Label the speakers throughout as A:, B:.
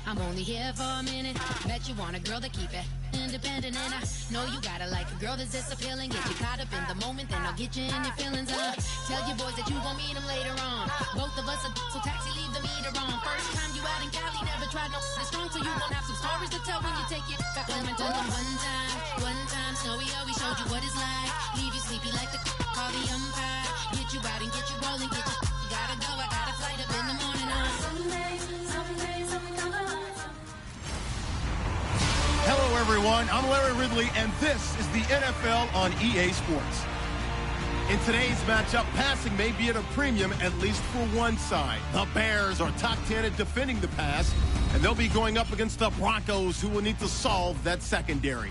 A: I'm only here for a minute. Bet you want a girl to keep it independent, and I know you gotta like a girl that's this appealing. Get you caught up in the moment, then I'll get you in your feelings. Tell your boys that you gon' meet them later on. Both of us are so taxi, leave the meter on. First time you out in Cali, never tried no this strong, so you gon' have some stories to tell when you take it. Come and tell them one time, Snowy always showed you what it's like. Leave you sleepy like the call the umpire. Get you out and get you rolling, get you gotta go. I got a flight up in the morning on someday.
B: Hello, everyone. I'm Larry Ridley, and this is the NFL on EA Sports. In today's matchup, passing may be at a premium, at least for one side. The Bears are top 10 at defending the pass, and they'll be going up against the Broncos, who will need to solve that secondary.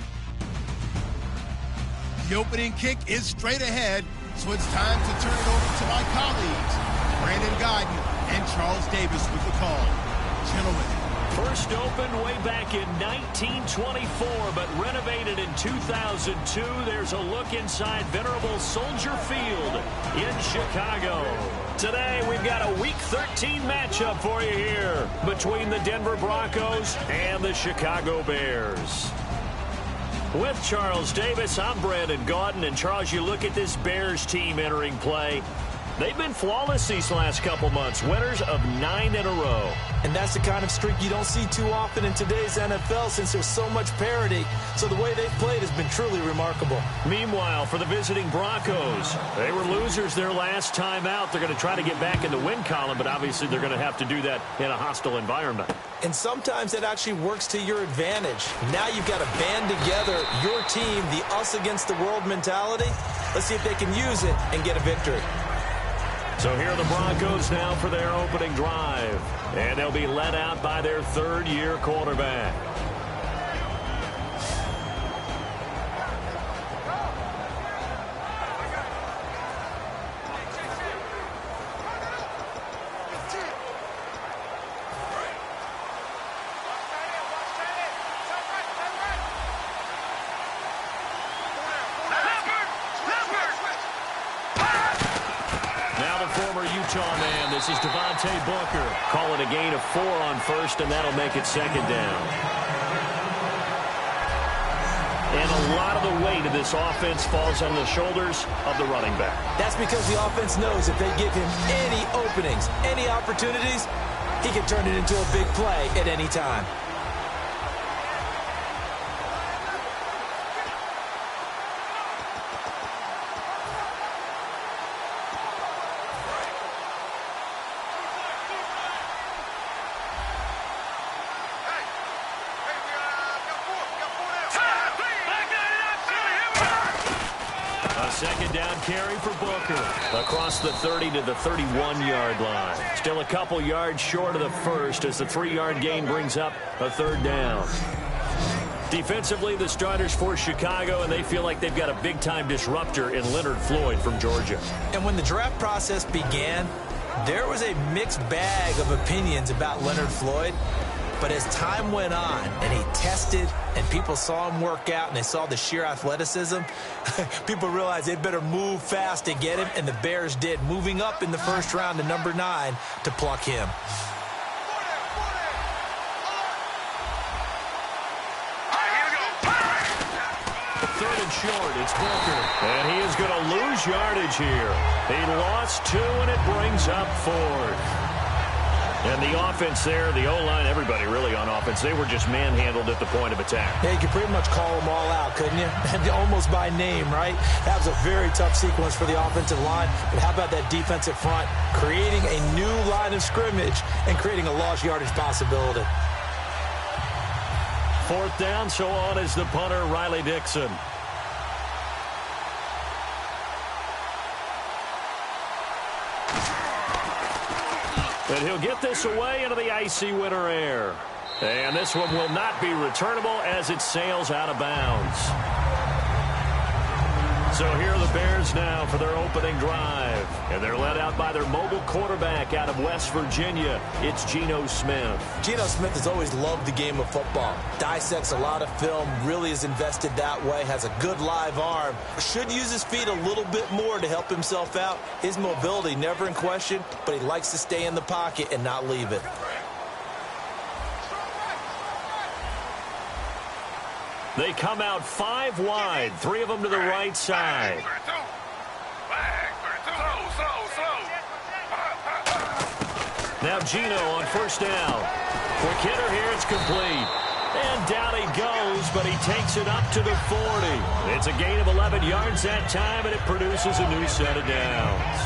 B: The opening kick is straight ahead, so it's time to turn it over to my colleagues, Brandon Guyton and Charles Davis with the call. Gentlemen.
C: First opened way back in 1924, but renovated in 2002. There's a look inside venerable Soldier Field in Chicago. Today, we've got a Week 13 matchup for you here between the Denver Broncos and the Chicago Bears. With Charles Davis, I'm Brandon Guyton. And Charles, you look at this Bears team entering play. They've been flawless these last couple months, winners of 9 in a row.
D: And that's the kind of streak you don't see too often in today's NFL since there's so much parity. So the way they've played has been truly remarkable.
C: Meanwhile, for the visiting Broncos, they were losers their last time out. They're going to try to get back in the win column, but obviously they're going to have to do that in a hostile environment.
D: And sometimes that actually works to your advantage. Now you've got to band together your team, the us against the world mentality. Let's see if they can use it and get a victory.
C: So here are the Broncos now for their opening drive. And they'll be led out by their third-year quarterback. This is Devontae Booker. Call it a gain of 4 on first, and that'll make it second down. And a lot of the weight of this offense falls on the shoulders of the running back.
D: That's because the offense knows if they give him any openings, any opportunities, he can turn it into a big play at any time.
C: Second down carry for Booker across the 30 to the 31-yard line. Still a couple yards short of the first as the 3-yard gain brings up a third down. Defensively, the starters for Chicago, and they feel like they've got a big-time disruptor in Leonard Floyd from Georgia.
D: And when the draft process began, there was a mixed bag of opinions about Leonard Floyd. But as time went on and he tested and people saw him work out and they saw the sheer athleticism, people realized they better move fast to get him, and the Bears did, moving up in the first round to number 9 to pluck him.
C: Third and short, it's Booker. And he is going to lose yardage here. He lost 2, and it brings up 4. And the offense there, the O-line, everybody really on offense, they were just manhandled at the point of attack.
D: Yeah, you could pretty much call them all out, couldn't you? Almost by name, right? That was a very tough sequence for the offensive line. But how about that defensive front creating a new line of scrimmage and creating a lost yardage possibility?
C: 4th down, so on is the punter, Riley Dixon. And he'll get this away into the icy winter air. And this one will not be returnable as it sails out of bounds. So here are the Bears now for their opening drive. And they're led out by their mobile quarterback out of West Virginia. It's Geno Smith.
D: Geno Smith has always loved the game of football. Dissects a lot of film, really is invested that way, has a good live arm. Should use his feet a little bit more to help himself out. His mobility never in question, but he likes to stay in the pocket and not leave it.
C: They come out 5 wide, 3 of them to the right side. Now Gino on first down. Quick hitter here, it's complete. And down he goes, but he takes it up to the 40. It's a gain of 11 yards that time, and it produces a new set of downs.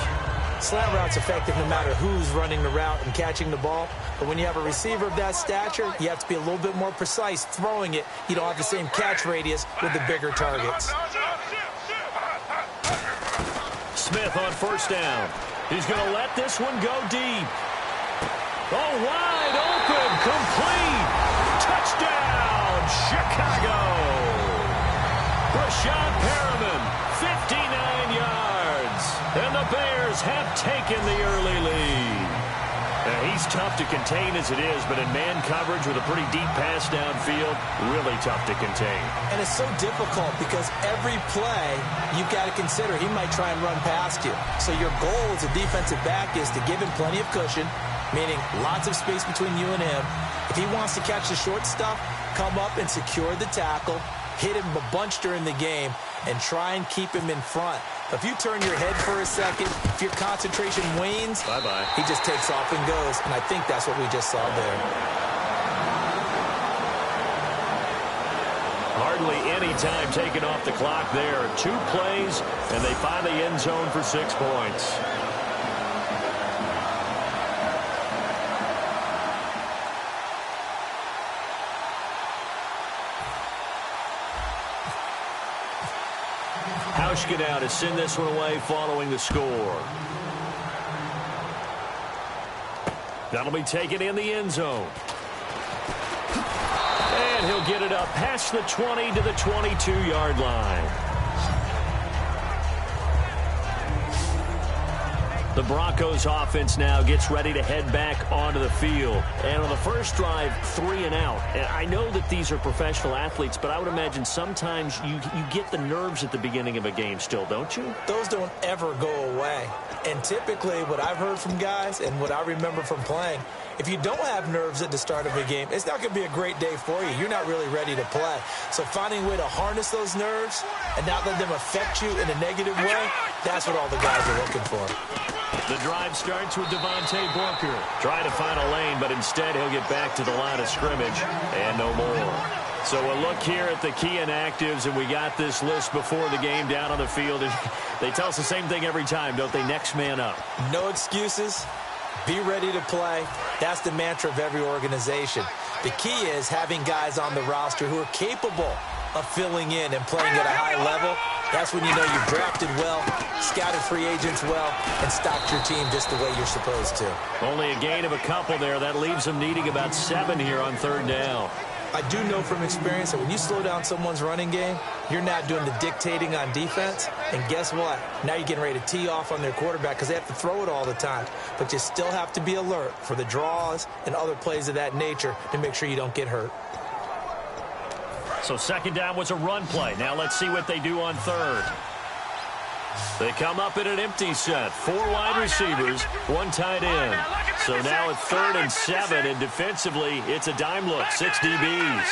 D: Slant route's effective no matter who's running the route and catching the ball. But when you have a receiver of that stature, you have to be a little bit more precise throwing it. You don't have the same catch radius with the bigger targets.
C: Smith on first down. He's going to let this one go deep. Oh, wide open, complete. Touchdown, Chicago. Rashad Perriman, 59 yards. And the Bears have taken the early lead. Now, he's tough to contain as it is, but in man coverage with a pretty deep pass downfield, really tough to contain.
D: And it's so difficult because every play you've got to consider he might try and run past you. So your goal as a defensive back is to give him plenty of cushion, meaning lots of space between you and him. If he wants to catch the short stuff, come up and secure the tackle, hit him a bunch during the game, and try and keep him in front. If you turn your head for a second, if your concentration wanes,
C: bye-bye.
D: He just takes off and goes, and I think that's what we just saw there.
C: Hardly any time taken off the clock there. 2 plays, and they find the end zone for 6 points. Hauschka to send this one away following the score. That'll be taken in the end zone. And he'll get it up past the 20 to the 22-yard line. The Broncos offense now gets ready to head back onto the field. And on the first drive, 3 and out. And I know that these are professional athletes, but I would imagine sometimes you get the nerves at the beginning of a game still, don't you?
D: Those don't ever go away. And typically what I've heard from guys and what I remember from playing, if you don't have nerves at the start of a game, it's not going to be a great day for you. You're not really ready to play. So finding a way to harness those nerves and not let them affect you in a negative way, that's what all the guys are looking for.
C: The drive starts with Devontae Booker. Trying to find a lane, but instead he'll get back to the line of scrimmage and no more. So a look here at the key inactives, and we got this list before the game down on the field. And they tell us the same thing every time, don't they? Next man up.
D: No excuses. Be ready to play. That's the mantra of every organization. The key is having guys on the roster who are capable of filling in and playing at a high level. That's when you know you've drafted well, scouted free agents well, and stocked your team just the way you're supposed to.
C: Only a gain of a couple there. That leaves them needing about 7 here on 3rd down.
D: I do know from experience that when you slow down someone's running game, you're not doing the dictating on defense. And guess what? Now you're getting ready to tee off on their quarterback because they have to throw it all the time. But you still have to be alert for the draws and other plays of that nature to make sure you don't get hurt.
C: So 2nd down was a run play. Now let's see what they do on 3rd. They come up in an empty set. 4 wide receivers, 1 tight end. So now it's 3rd and 7, and defensively, it's a dime look, 6 DBs.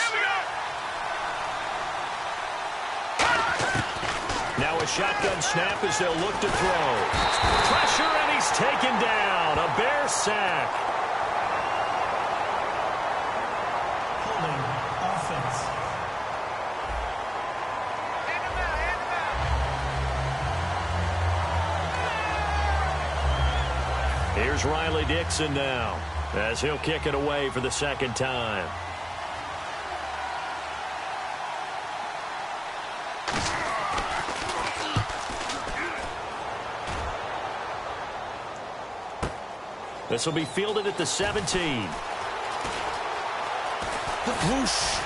C: Now a shotgun snap as they'll look to throw. Pressure, and he's taken down. A Bear sack.
E: Holding offense.
C: Here's Riley Dixon now, as he'll kick it away for the 2nd time. This will be fielded at the 17.
D: Whoosh.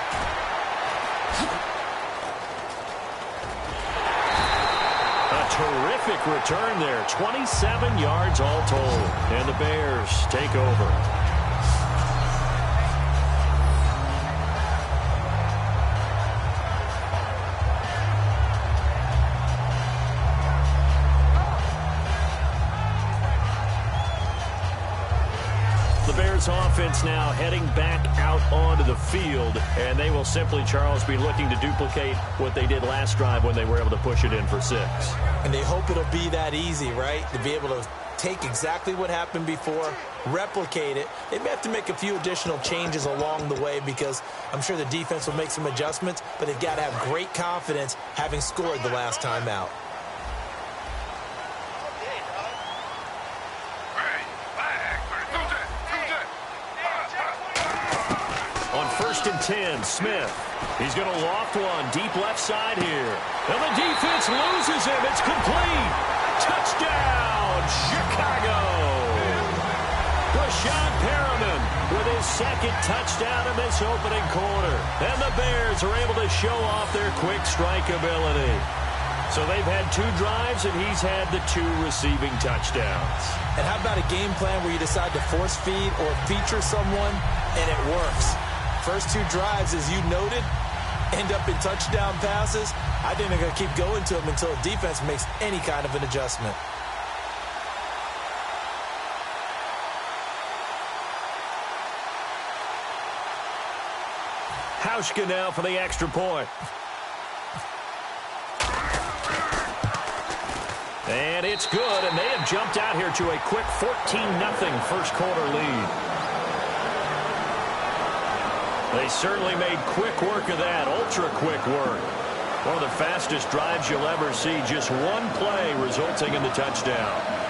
C: Terrific return there. 27 yards all told. And the Bears take over. The Bears Bears offense now heading back out onto the field, and they will simply, Charles, be looking to duplicate what they did last drive when they were able to push it in for 6.
D: And they hope it'll be that easy, right? To be able to take exactly what happened before, replicate it. They may have to make a few additional changes along the way because I'm sure the defense will make some adjustments, but they've got to have great confidence having scored the last time out.
C: On 1st and 10, Smith. He's going to loft one deep left side here. And the defense loses him. It's complete. Touchdown, Chicago. Rashad Perriman with his 2nd touchdown in this opening quarter. And the Bears are able to show off their quick strike ability. So they've had 2 drives, and he's had the 2 receiving touchdowns.
D: And how about a game plan where you decide to force feed or feature someone, and it works? First 2 drives, as you noted, end up in touchdown passes. I think they're going to keep going to them until the defense makes any kind of an adjustment.
C: Hauschka now for the extra point. And it's good, and they have jumped out here to a quick 14-0 first quarter lead. They certainly made quick work of that, ultra-quick work. One of the fastest drives you'll ever see, just one play resulting in the touchdown.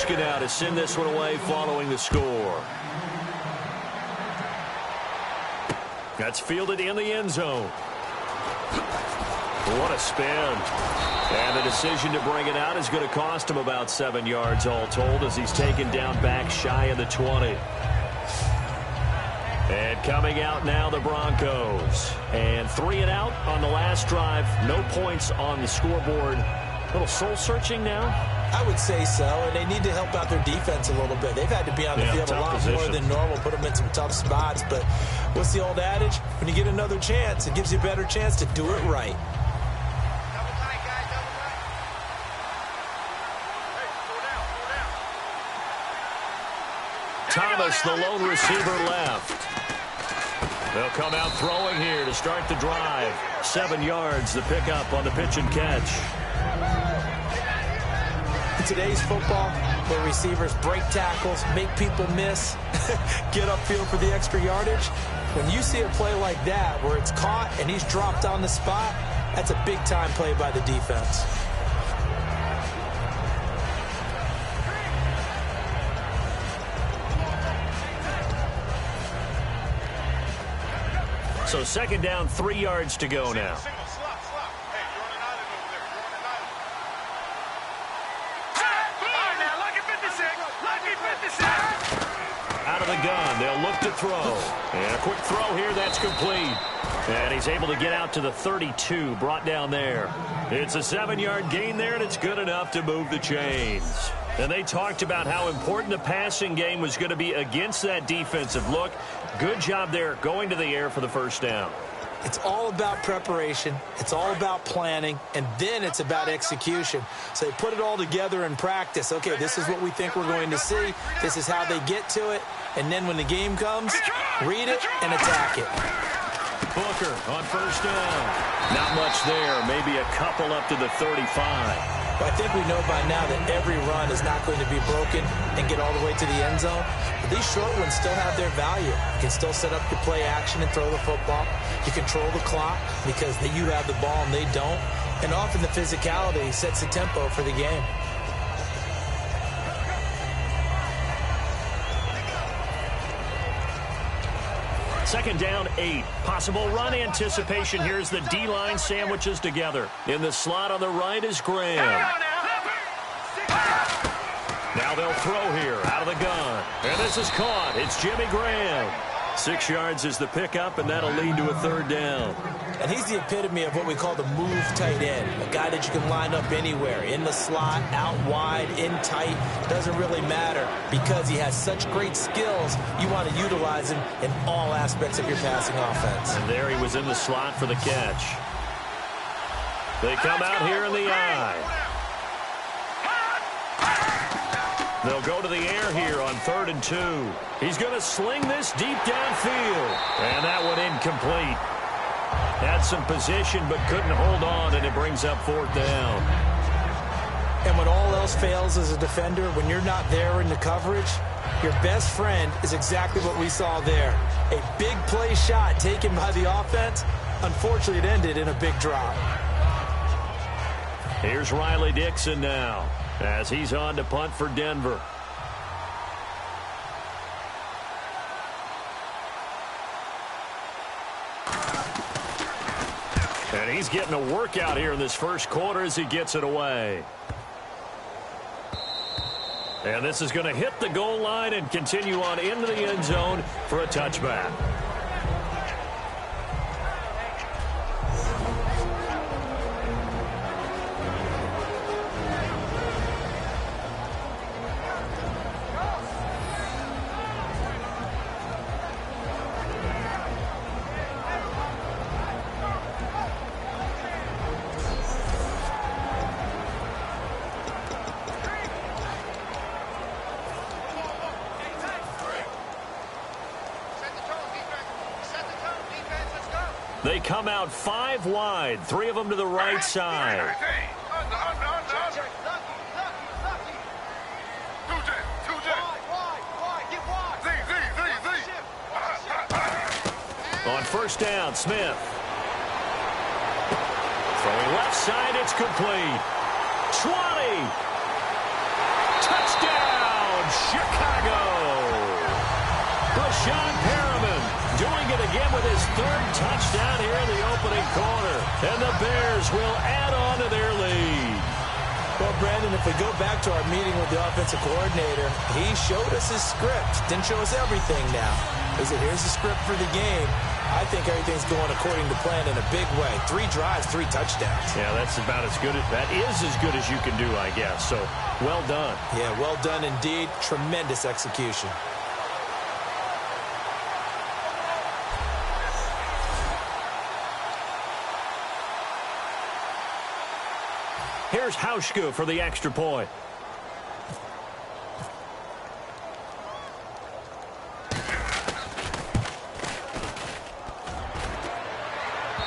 C: now to send this one away following the score. That's fielded in the end zone. What a spin. And the decision to bring it out is going to cost him about 7 yards all told as he's taken down back shy of the 20. And coming out now, the Broncos. And 3 and out on the last drive. No points on the scoreboard. A little soul-searching now?
D: I would say so, and they need to help out their defense a little bit. They've had to be on the field a lot more than normal, put them in some tough spots. But what's the old adage? When you get another chance, it gives you a better chance to do it right.
C: Thomas, the lone receiver, left. They'll come out throwing here to start the drive. 7 yards, the pickup on the pitch and catch.
D: In today's football, where receivers break tackles, make people miss, get upfield for the extra yardage, when you see a play like that where it's caught and he's dropped on the spot, that's a big-time play by the defense.
C: So 2nd down, 3 yards to go now. Out of the gun, they'll look to throw. And a quick throw here, that's complete. And he's able to get out to the 32, brought down there. It's a 7-yard gain there, and it's good enough to move the chains. And they talked about how important the passing game was going to be against that defensive look. Good job there going to the air for the first down.
D: It's all about preparation. It's all about planning. And then it's about execution. So they put it all together in practice. Okay, this is what we think we're going to see. This is how they get to it. And then when the game comes, read it and attack it.
C: Booker on first down. Not much there. Maybe a couple up to the 35.
D: But I think we know by now that every run is not going to be broken and get all the way to the end zone. But these short ones still have their value. You can still set up your play action and throw the football. You control the clock because you have the ball and they don't. And often the physicality sets the tempo for the game.
C: Second down, 8. Possible run anticipation. Here's the D-line sandwiches together. In the slot on the right is Graham. Now they'll throw here out of the gun. And this is caught. It's Jimmy Graham. 6 yards is the pickup, and that'll lead to a 3rd down.
D: And he's the epitome of what we call the move tight end. A guy that you can line up anywhere. In the slot, out wide, in tight. Doesn't really matter. Because he has such great skills, you want to utilize him in all aspects of your passing offense.
C: And there he was in the slot for the catch. They come out here in the eye. They'll go to the air here on 3rd and 2. He's going to sling this deep downfield. And that one incomplete. Had some position but couldn't hold on, and it brings up 4th down.
D: And when all else fails as a defender, when you're not there in the coverage, your best friend is exactly what we saw there. A big play shot taken by the offense. Unfortunately, it ended in a big drop.
C: Here's Riley Dixon now as he's on to punt for Denver. And he's getting a workout here in this first quarter as he gets it away. And this is going to hit the goal line and continue on into the end zone for a touchback. They come out 5 wide, 3 of them to the right side. On first down, Smith. Throwing left side, it's complete. 20. Touchdown! Chicago. Rashad Perriman doing it again with his third touchdown here in the opening quarter. And the Bears will add on to their lead.
D: Well, Brandon, if we go back to our meeting with the offensive coordinator, he showed us his script. Didn't show us everything now. He said, here's the script for the game. I think everything's going according to plan in a big way. 3 drives, 3 touchdowns.
C: Yeah, that's about as good. That is as good as you can do, I guess. So, well done.
D: Yeah, well done indeed. Tremendous execution.
C: Here's Hauschka for the extra point.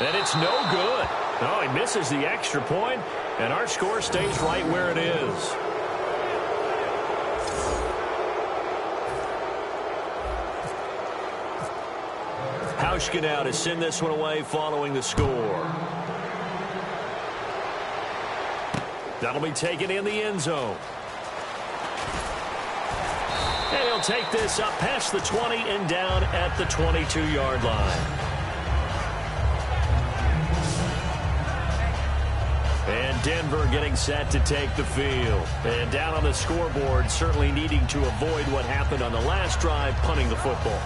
C: And it's no good. Oh, he misses the extra point, and our score stays right where it is. Hauschka now to send this one away following the score. That'll be taken in the end zone. And he'll take this up past the 20 and down at the 22-yard line. And Denver getting set to take the field. And down on the scoreboard, certainly needing to avoid what happened on the last drive, punting the football.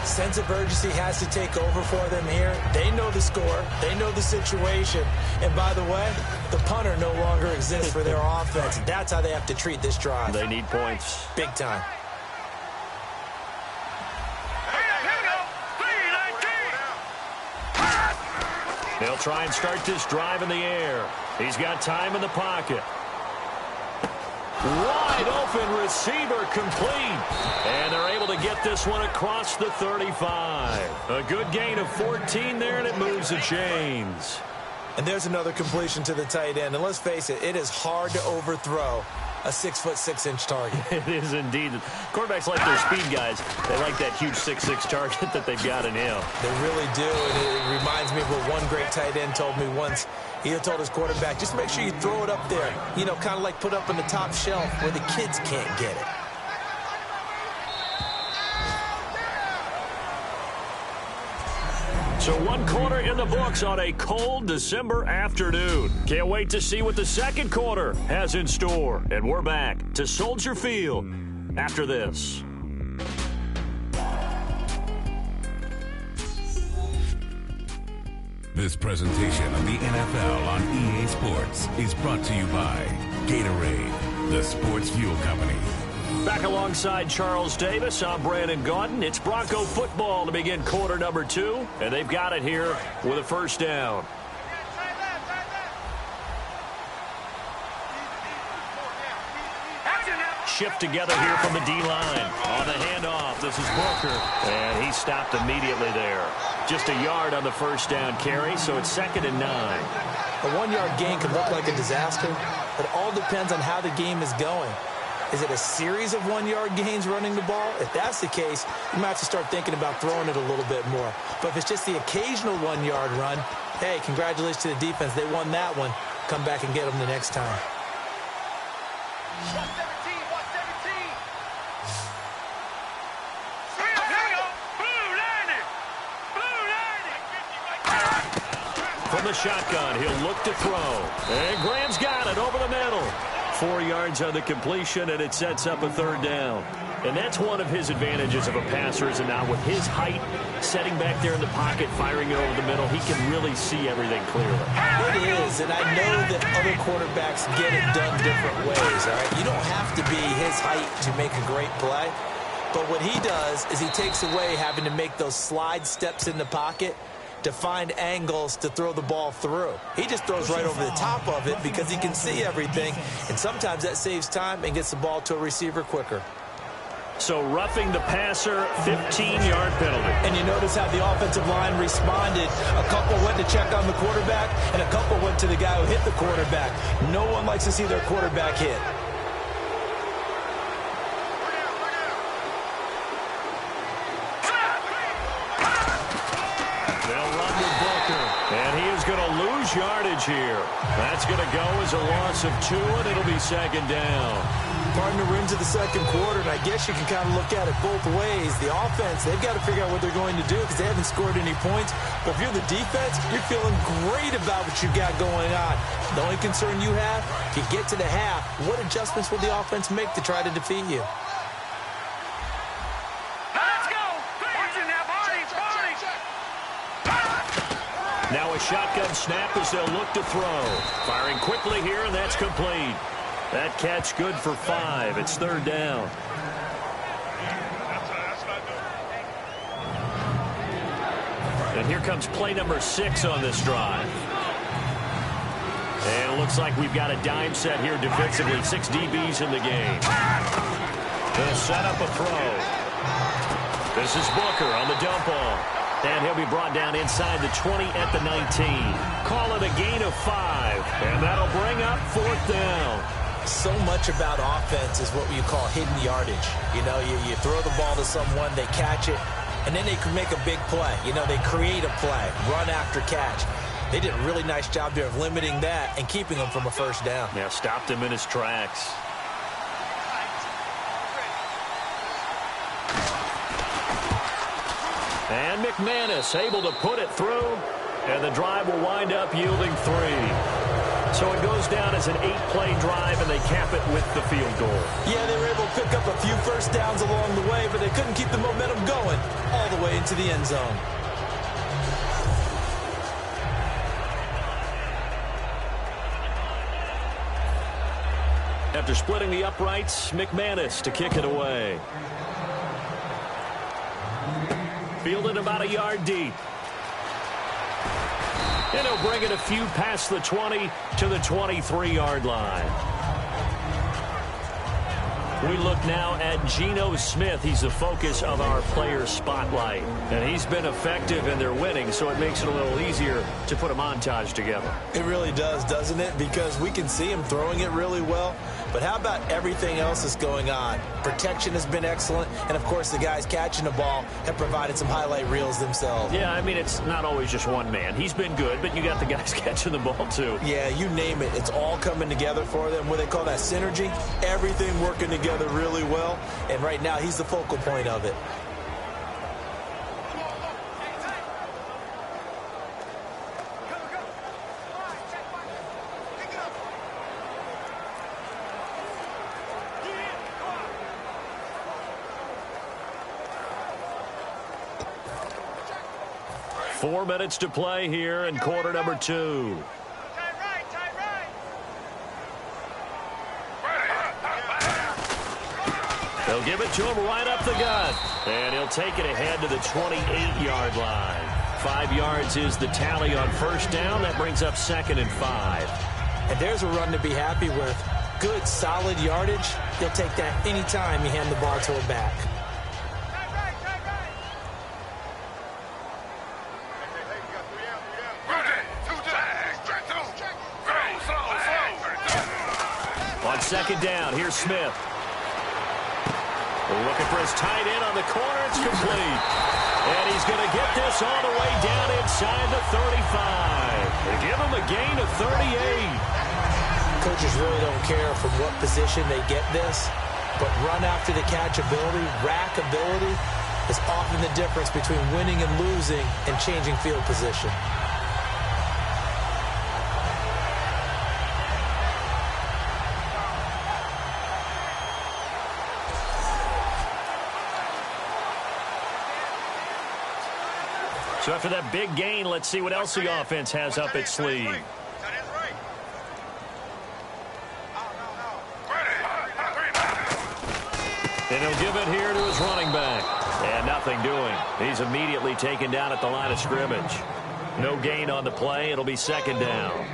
D: Sense of urgency has to take over for them here. They know the score. They know the situation. And by the way, the punter no longer exists for their offense. That's how they have to treat this drive.
C: They need points.
D: Big time.
C: They'll try and start this drive in the air. He's got time in the pocket. Wide open receiver complete. And they're able to get this one across the 35. A good gain of 14 there, and it moves the chains.
D: And there's another completion to the tight end. And let's face it, it is hard to overthrow a 6'6" target.
C: It is indeed. Quarterbacks like their speed guys. They like that huge 6'6" target that they've got in him.
D: They really do, and it reminds me of what one great tight end told me once. He told his quarterback, just make sure you throw it up there. You know, kind of like put up on the top shelf where the kids can't get it.
C: So 1 quarter in the books on a cold December afternoon. Can't wait to see what the second quarter has in store. And we're back to Soldier Field after this.
F: This presentation of the NFL on EA Sports is brought to you by Gatorade, the sports fuel company.
C: Back alongside Charles Davis, I'm Brandon Gaudin. It's Bronco football to begin quarter number 2, and they've got it here with a first down. Shift together here from the D-line. On the handoff, this is Booker, and he stopped immediately there. Just a yard on the first down carry, so it's 2nd and 9.
D: A 1-yard gain can look like a disaster, but it all depends on how the game is going. Is it a series of 1-yard gains running the ball? If that's the case, you might have to start thinking about throwing it a little bit more. But if it's just the occasional 1-yard run, hey, congratulations to the defense. They won that one. Come back and get them the next time.
C: From the shotgun, he'll look to throw. And Graham's got it over the middle. 4 yards on the completion, and it sets up a 3rd down. And that's one of his advantages of a passer, is now with his height, setting back there in the pocket, firing it over the middle, he can really see everything clearly.
D: It is, and I know that other quarterbacks get it done different ways, all right? You don't have to be his height to make a great play. But what he does is he takes away having to make those slide steps in the pocket to find angles to throw the ball through. He just throws right over the top of it because he can see everything, and sometimes that saves time and gets the ball to a receiver quicker.
C: So roughing the passer, 15-yard penalty.
D: And you notice how the offensive line responded. A couple went to check on the quarterback, and a couple went to the guy who hit the quarterback. No one likes to see their quarterback hit.
C: Yardage here. That's going to go as a loss of 2, and it'll be 2nd down.
D: partner, we're into the second quarter, and I guess you can kind of look at it both ways. The offense, they've got to figure out what they're going to do because they haven't scored any points. But if you're the defense, you're feeling great about what you've got going on. The only concern you have, if you get to the half, what adjustments will the offense make to try to defeat you?
C: Now a shotgun snap as they'll look to throw. Firing quickly here, and that's complete. That catch good for 5. It's third down. And here comes play number 6 on this drive. And it looks like we've got a dime set here defensively. 6 DBs in the game. They'll set up a throw. This is Booker on the dump off. And he'll be brought down inside the 20 at the 19. Call it a gain of 5. And that'll bring up fourth down.
D: So much about offense is what you call hidden yardage. You know, you throw the ball to someone, they catch it, and then they can make a big play. You know, they create a play, run after catch. They did a really nice job there of limiting that and keeping him from a first down.
C: Yeah, stopped him in his tracks. And McManus able to put it through, and the drive will wind up yielding 3. So it goes down as an 8-play drive, and they cap it with the field goal.
D: Yeah, they were able to pick up a few first downs along the way, but they couldn't keep the momentum going all the way into the end zone.
C: After splitting the uprights, McManus to kick it away. Fielded about a yard deep. And he'll bring it a few past the 20 to the 23-yard line. We look now at Geno Smith. He's the focus of our player spotlight. And he's been effective, and they're winning, so it makes it a little easier to put a montage together.
D: It really does, doesn't it? Because we can see him throwing it really well. But how about everything else that's going on? Protection has been excellent. And, of course, the guys catching the ball have provided some highlight reels themselves.
C: Yeah, I mean, it's not always just one man. He's been good, but you got the guys catching the ball, too.
D: Yeah, you name it. It's all coming together for them. What they call that synergy. Everything working together really well. And right now, he's the focal point of it.
C: Four minutes to play here in quarter number 2. They'll give it to him right up the gut. And he'll take it ahead to the 28-yard line. 5 yards is the tally on first down. That brings up 2nd and 5.
D: And there's a run to be happy with. Good, solid yardage. He'll take that anytime you hand the ball to a back.
C: On second down, here's Smith. Looking for his tight end on the corner. It's complete. And he's going to get this all the way down inside the 35. They give him a gain of 38.
D: Coaches really don't care from what position they get this, but run after the catch ability, rack ability, is often the difference between winning and losing and changing field position.
C: So after that big gain, let's see what else the offense has up its sleeve. And he'll give it here to his running back. And nothing doing. He's immediately taken down at the line of scrimmage. No gain on the play. It'll be second down.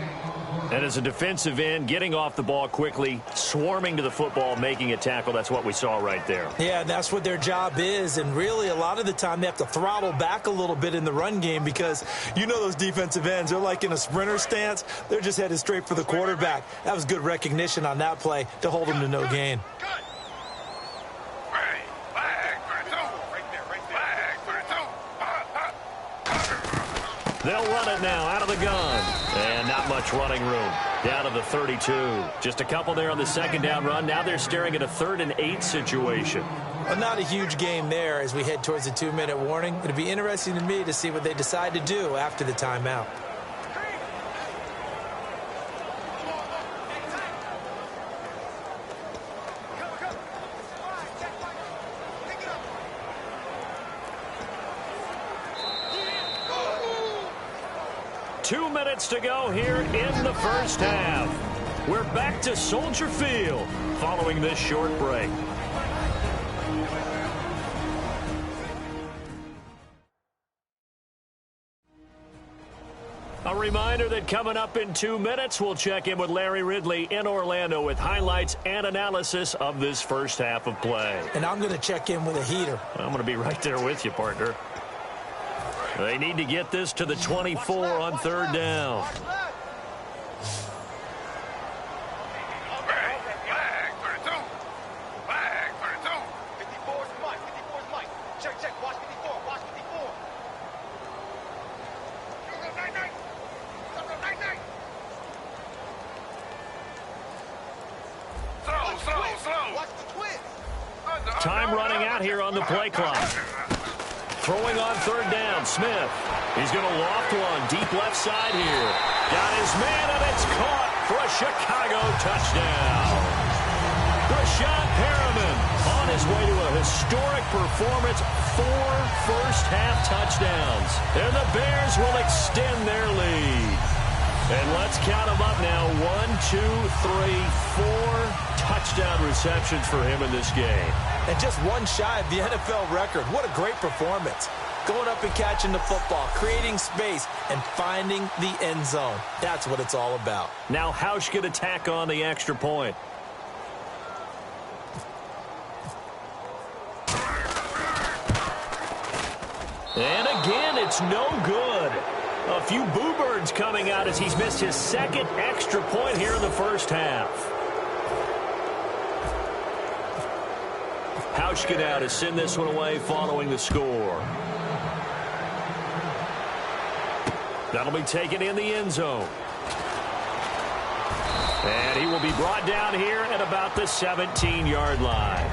C: And as a defensive end, getting off the ball quickly, swarming to the football, making a tackle, that's what we saw right there.
D: Yeah, that's what their job is. And really, a lot of the time, they have to throttle back a little bit in the run game because you know those defensive ends, they're like in a sprinter stance. They're just headed straight for the quarterback. That was good recognition on that play to hold them to no gain.
C: They'll run it now out of the gun. And not much running room. Down to the 32. Just a couple there on the second down run. Now they're staring at a 3rd and 8 situation.
D: Well, not a huge game there as we head towards the 2-minute warning. It'll be interesting to me to see what they decide to do after the timeout.
C: Two minutes to go here in the first half. We're back to Soldier Field following this short break. A reminder that coming up in 2 minutes, we'll check in with Larry Ridley in Orlando with highlights and analysis of this first half of play.
D: And I'm going to check in with a heater.
C: I'm going to be right there with you, partner. They need to get this to the 24 on 3rd down. Time running out here on the play clock. Throwing on 3rd down, Smith. He's going to loft one deep left side here. Got his man, and it's caught for a Chicago touchdown. Rashad Perriman on his way to a historic performance, 4 first-half touchdowns. And the Bears will extend their lead. And let's count them up now. 1, 2, 3, 4 touchdown receptions for him in this game.
D: And just one shy of the NFL record. What a great performance. Going up and catching the football, creating space, and finding the end zone. That's what it's all about.
C: Now Hausch could attack on the extra point. And again, it's no good. A few boo birds coming out as he's missed his 2nd extra point here in the first half. Hauschka now to send this one away following the score. That'll be taken in the end zone. And he will be brought down here at about the 17-yard line.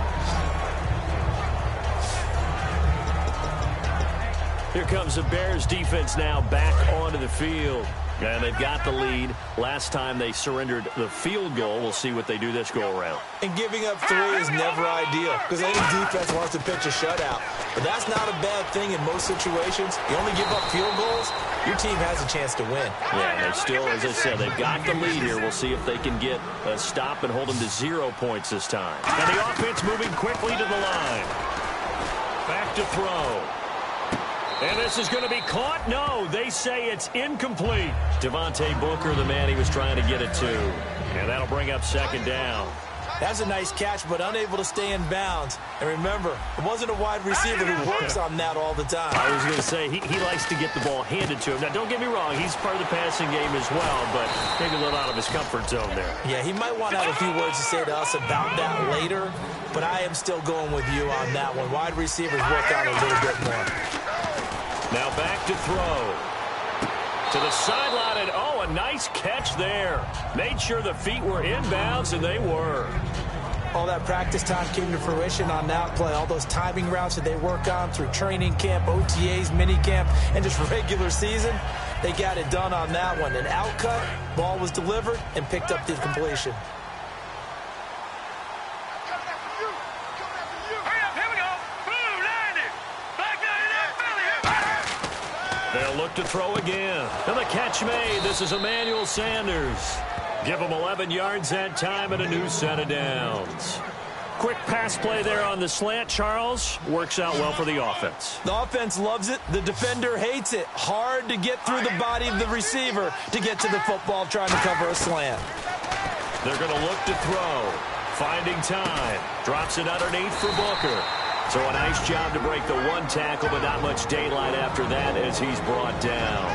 C: Here comes the Bears defense now back onto the field. And they've got the lead. Last time they surrendered the field goal. We'll see what they do this go-around.
D: And giving up 3 is never ideal because any defense wants to pitch a shutout. But that's not a bad thing in most situations. You only give up field goals, your team has a chance to win.
C: Yeah, they still, as I said, they've got the lead here. We'll see if they can get a stop and hold them to 0 points this time. And the offense moving quickly to the line. Back to throw. And this is going to be caught. No, they say it's incomplete. Devontae Booker, the man he was trying to get it to. And that'll bring up 2nd down.
D: That's a nice catch, but unable to stay in bounds. And remember, it wasn't a wide receiver who works on that all the time.
C: I was going to say, he likes to get the ball handed to him. Now, don't get me wrong, he's part of the passing game as well, but maybe a little out of his comfort zone there.
D: Yeah, he might want to have a few words to say to us about that later, but I am still going with you on that one. Wide receivers work out a little bit more.
C: Now back to throw. To the sideline, and oh, a nice catch there. Made sure the feet were inbounds, and they were.
D: All that practice time came to fruition on that play. All those timing routes that they work on through training camp, OTAs, minicamp, and just regular season, they got it done on that one. An outcut, ball was delivered, and picked up the completion.
C: They'll look to throw again. And the catch made. This is Emmanuel Sanders. Give him 11 yards that time and a new set of downs. Quick pass play there on the slant, Charles. Works out well for the offense.
D: The offense loves it. The defender hates it. Hard to get through the body of the receiver to get to the football trying to cover a slant.
C: They're going to look to throw. Finding time. Drops it underneath for Booker. So a nice job to break the one tackle, but not much daylight after that as he's brought down.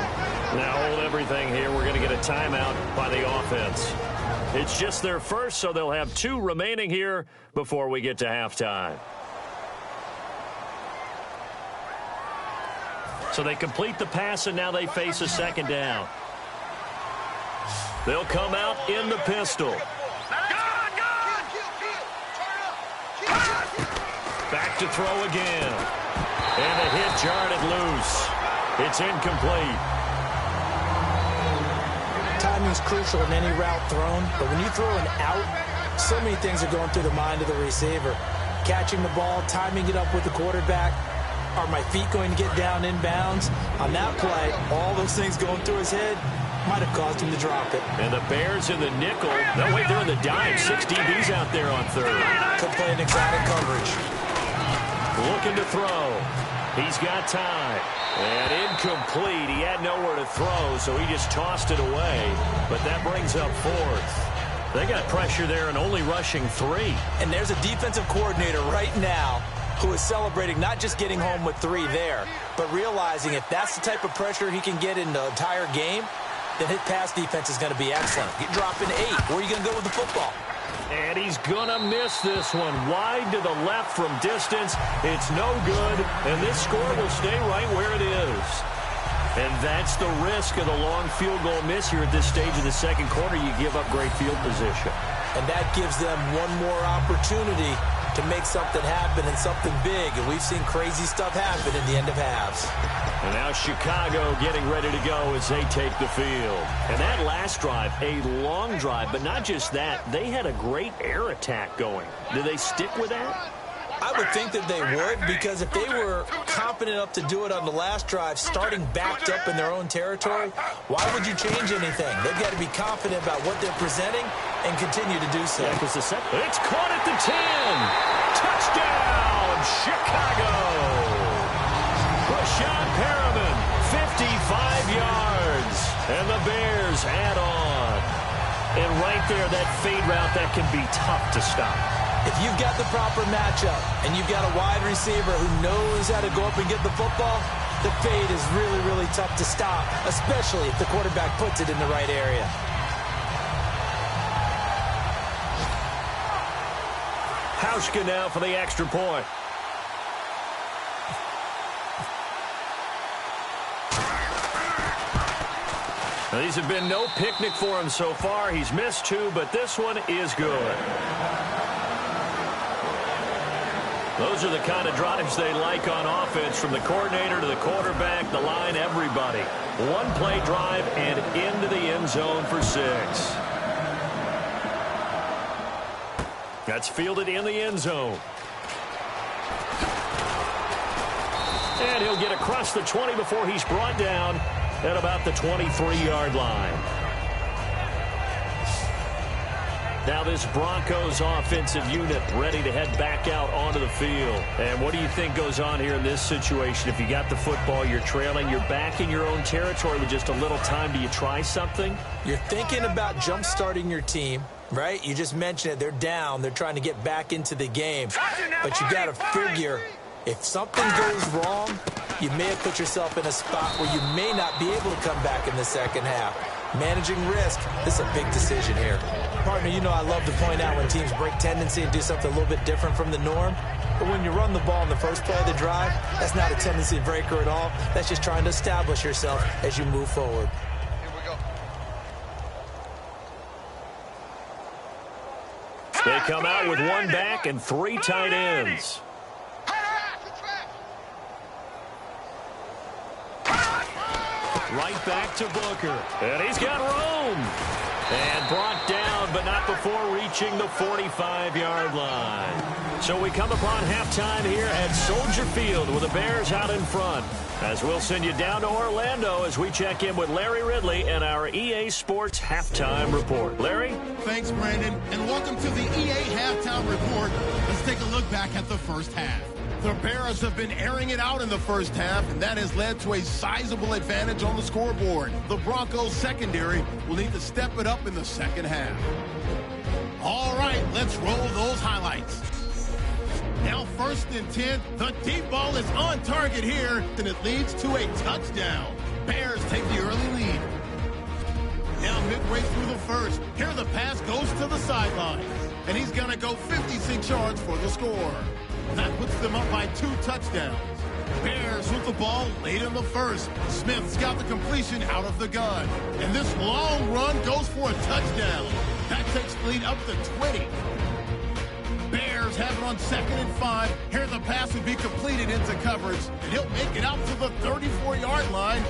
C: Now hold everything here. We're going to get a timeout by the offense. It's just their first, so they'll have 2 remaining here before we get to halftime. So they complete the pass, and now they face a second down. They'll come out in the pistol. Back to throw again. And the hit jarred it loose. It's incomplete.
D: Timing is crucial in any route thrown, but when you throw an out, so many things are going through the mind of the receiver. Catching the ball, timing it up with the quarterback. Are my feet going to get down in bounds? On that play, all those things going through his head might have caused him to drop it.
C: And the Bears in the nickel. No, wait, they're in the dime. 6 DBs out there on third.
D: Could play an exotic coverage.
C: Looking to throw. He's got time. And incomplete. He had nowhere to throw, so he just tossed it away. But that brings up fourth. They got pressure there and only rushing 3.
D: And there's a defensive coordinator right now who is celebrating not just getting home with 3 there, but realizing if that's the type of pressure he can get in the entire game, then his pass defense is going to be excellent. You're dropping 8. Where are you going to go with the football?
C: And he's going to miss this one. Wide to the left from distance. It's no good, and this score will stay right where it is. And that's the risk of the long field goal miss here at this stage of the second quarter. You give up great field position.
D: And that gives them one more opportunity to make something happen and something big. And we've seen crazy stuff happen in the end of halves.
C: And now Chicago getting ready to go as they take the field. And that last drive, a long drive, but not just that. They had a great air attack going. Do they stick with that?
D: I would think that they would, because if they were confident enough to do it on the last drive, starting backed up in their own territory, why would you change anything? They've got to be confident about what they're presenting and continue to do so.
C: Yeah, it's caught at the 10. Touchdown, Chicago. Rashawn Perriman, 55 yards. And the Bears add on. And right there, that fade route, that can be tough to stop.
D: If you've got the proper matchup and you've got a wide receiver who knows how to go up and get the football, the fade is really, really tough to stop, especially if the quarterback puts it in the right area.
C: Hauschka now for the extra point. Now, these have been no picnic for him so far. He's missed 2, but this one is good. Those are the kind of drives they like on offense, from the coordinator to the quarterback, the line, everybody. One-play drive and into the end zone for 6. That's fielded in the end zone. And he'll get across the 20 before he's brought down at about the 23-yard line. Now this Broncos offensive unit ready to head back out onto the field. And what do you think goes on here in this situation? If you got the football, you're trailing, you're back in your own territory with just a little time. Do you try something?
D: You're thinking about jump-starting your team, right? You just mentioned it. They're down. They're trying to get back into the game. But you got to figure, if something goes wrong, you may have put yourself in a spot where you may not be able to come back in the second half. Managing risk, this is a big decision here. Partner, you know I love to point out when teams break tendency and do something a little bit different from the norm. But when you run the ball in the first play of the drive, that's not a tendency breaker at all. That's just trying to establish yourself as you move forward.
G: Here we go.
C: They come out with 1 back and 3 tight ends. Right back to Booker. And he's got room. And brought down, but not before reaching the 45-yard line. So we come upon halftime here at Soldier Field with the Bears out in front. As we'll send you down to Orlando as we check in with Larry Ridley and our EA Sports Halftime Report. Larry?
B: Thanks, Brandon, and welcome to the EA Halftime Report. Let's take a look back at the first half. The Bears have been airing it out in the first half, and that has led to a sizable advantage on the scoreboard. The Broncos secondary will need to step it up in the second half. All right, let's roll those highlights. Now 1st and 10, the deep ball is on target here, and it leads to a touchdown. Bears take the early lead. Now midway through the first, here the pass goes to the sideline, and he's going to go 56 yards for the score. That puts them up by 2 touchdowns. Bears with the ball late in the first. Smith's got the completion out of the gun. And this long run goes for a touchdown. That takes the lead up to 20. Bears have it on 2nd and 5. Here the pass will be completed into coverage. And he'll make it out to the 34-yard line.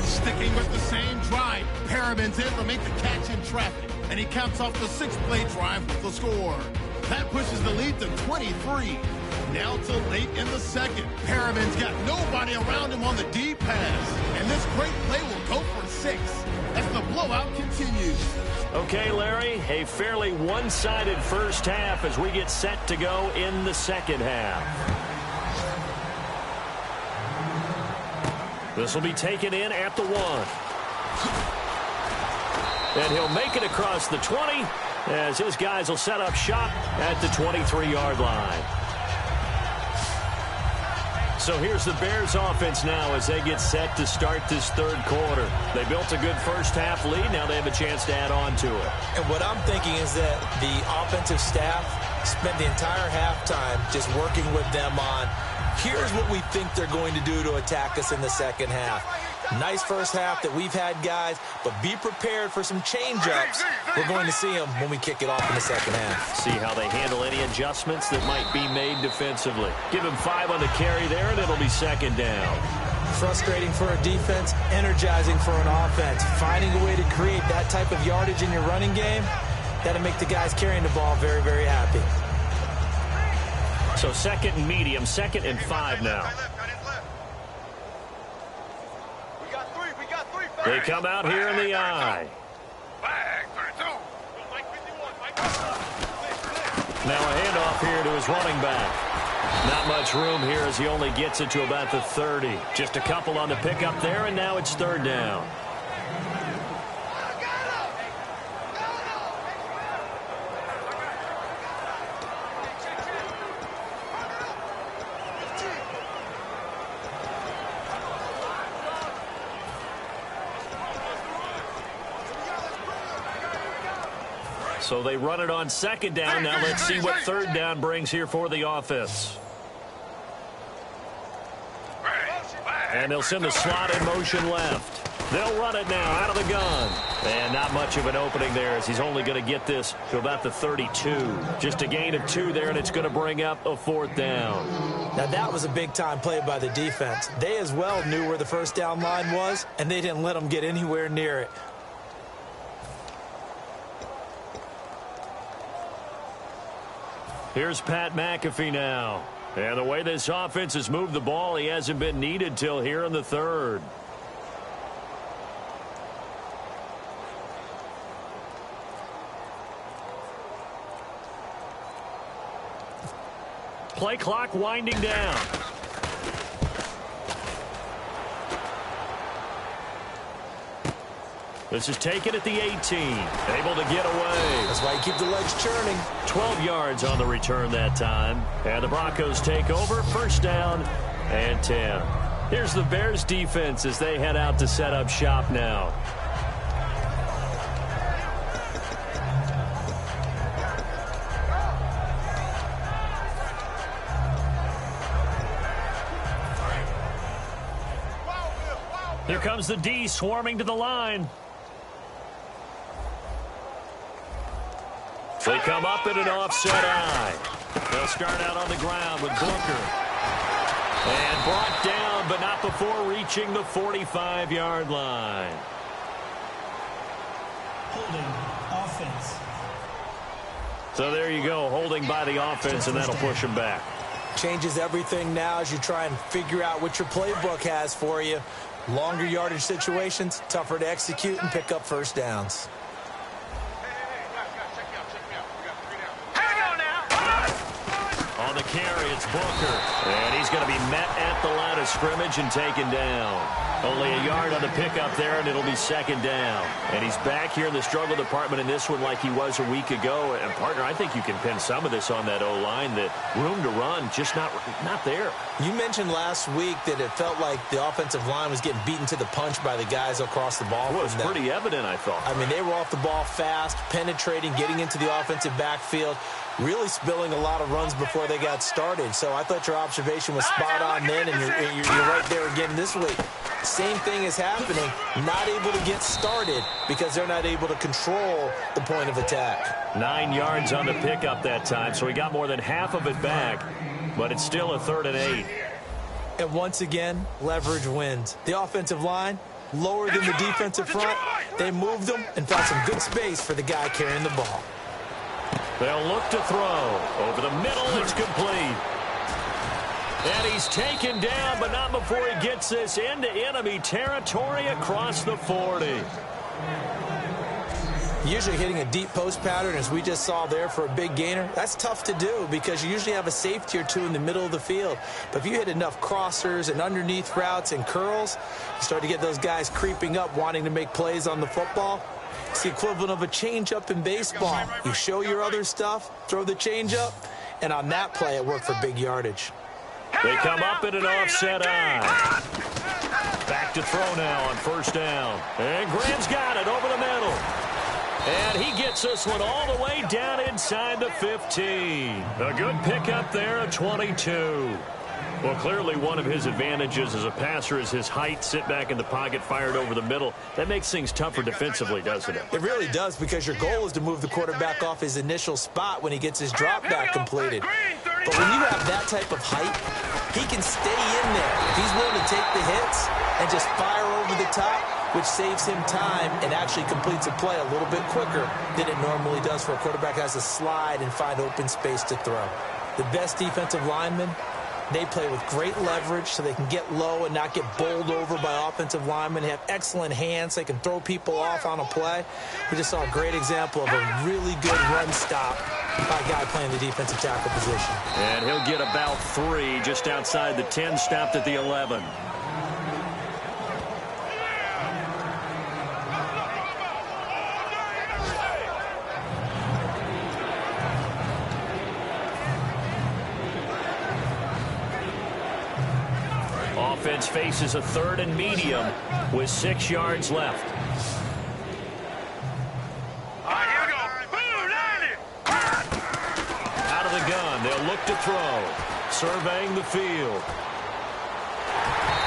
B: Sticking with the same drive, Perriman's able to make the catch in traffic. And he counts off the 6-play drive with the score. That pushes the lead to 23. Now to late in the second. Perriman's got nobody around him on the deep pass. And this great play will go for 6 as the blowout continues.
C: Okay, Larry, a fairly one-sided first half as we get set to go in the second half. This will be taken in at the 1. And he'll make it across the 20 as his guys will set up shop at the 23-yard line. So here's the Bears offense now as they get set to start this third quarter. They built a good first half lead. Now they have a chance to add on to it.
D: And what I'm thinking is that the offensive staff spent the entire halftime just working with them on, here's what we think they're going to do to attack us in the second half. Nice first half that we've had, guys, but be prepared for some change-ups. We're going to see them when we kick it off in the second half.
C: See how they handle any adjustments that might be made defensively. Give him 5 on the carry there, and it'll be second down.
D: Frustrating for a defense, energizing for an offense. Finding a way to create that type of yardage in your running game, that'll make the guys carrying the ball very, very happy.
C: So 2nd and medium, 2nd and 5 now. They come out here in the I. Now a handoff here to his running back. Not much room here as he only gets it to about the 30. Just a couple on the pickup there, and now it's 3rd down. So they run it on 2nd down. Now let's see what 3rd down brings here for the offense. And they'll send the slot in motion left. They'll run it now out of the gun. And not much of an opening there as he's only going to get this to about the 32. Just a gain of 2 there, and it's going to bring up a 4th down.
D: Now that was a big-time play by the defense. They as well knew where the first down line was, and they didn't let them get anywhere near it.
C: Here's Pat McAfee now. And the way this offense has moved the ball, he hasn't been needed till here in the 3rd. Play clock winding down. This is taken at the 18. Able to get away.
D: That's why you keep the legs churning.
C: 12 yards on the return that time. And the Broncos take over. 1st down and 10. Here's the Bears defense as they head out to set up shop now. Here comes the D swarming to the line. They come up in an offset I. They'll start out on the ground with Booker. And brought down, but not before reaching the 45-yard line.
E: Holding offense.
C: So there you go, holding by the offense, and that'll push them back.
D: Changes everything now as you try and figure out what your playbook has for you. Longer yardage situations, tougher to execute and pick up first downs.
C: On the carry, it's Booker. And he's going to be met at the line of scrimmage and taken down. Only a yard on the pickup there, and it'll be second down. And he's back here in the struggle department in this one like he was a week ago. And, partner, I think you can pin some of this on that O-line, that room to run just not there.
D: You mentioned last week that it felt like the offensive line was getting beaten to the punch by the guys across the ball.
C: Well, it was pretty evident, I thought.
D: I mean, they were off the ball fast, penetrating, getting into the offensive backfield, really spilling a lot of runs before they got started. So I thought your observation was spot on then, and you're right there again this week. Same thing is happening, not able to get started because they're not able to control the point of attack.
C: 9 yards on the pickup that time, so he got more than half of it back, but it's still a 3rd and 8.
D: And once again, leverage wins. The offensive line, lower than the defensive front. They moved them and found some good space for the guy carrying the ball.
C: They'll look to throw. Over the middle, it's complete. And he's taken down, but not before he gets this into enemy territory across the 40.
D: Usually hitting a deep post pattern, as we just saw there for a big gainer, that's tough to do because you usually have a safety or two in the middle of the field. But if you hit enough crossers and underneath routes and curls, you start to get those guys creeping up, wanting to make plays on the football. It's the equivalent of a changeup in baseball. You show your other stuff, throw the changeup, and on that play, it worked for big yardage.
C: They come up in an offset eye. Back to throw now on 1st down. And Graham's got it over the middle. And he gets this one all the way down inside the 15. A good pickup there at 22. Well, clearly one of his advantages as a passer is his height. Sit back in the pocket, fired over the middle. That makes things tougher defensively, doesn't it?
D: It really does, because your goal is to move the quarterback off his initial spot when he gets his drop back completed. But when you have that type of height, he can stay in there. If he's willing to take the hits and just fire over the top, which saves him time and actually completes a play a little bit quicker than it normally does for a quarterback that has to slide and find open space to throw. The best defensive linemen, they play with great leverage so they can get low and not get bowled over by offensive linemen. They have excellent hands. They can throw people off on a play. We just saw a great example of a really good run stop by a guy playing the defensive tackle position.
C: And he'll get about 3 just outside the 10, stopped at the 11. Offense faces a 3rd and medium with 6 yards left. Out of the gun, they'll look to throw. Surveying the field.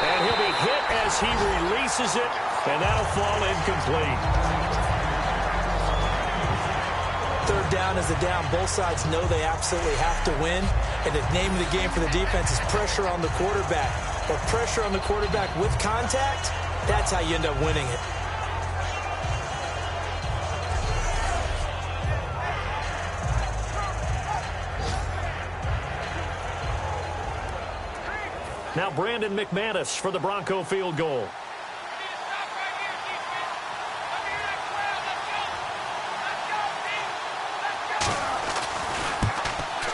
C: And he'll be hit as he releases it, and that'll fall incomplete.
D: 3rd down is the down. Both sides know they absolutely have to win. And the name of the game for the defense is pressure on the quarterback. But pressure on the quarterback with contact, that's how you end up winning it.
C: Now Brandon McManus for the Bronco field goal.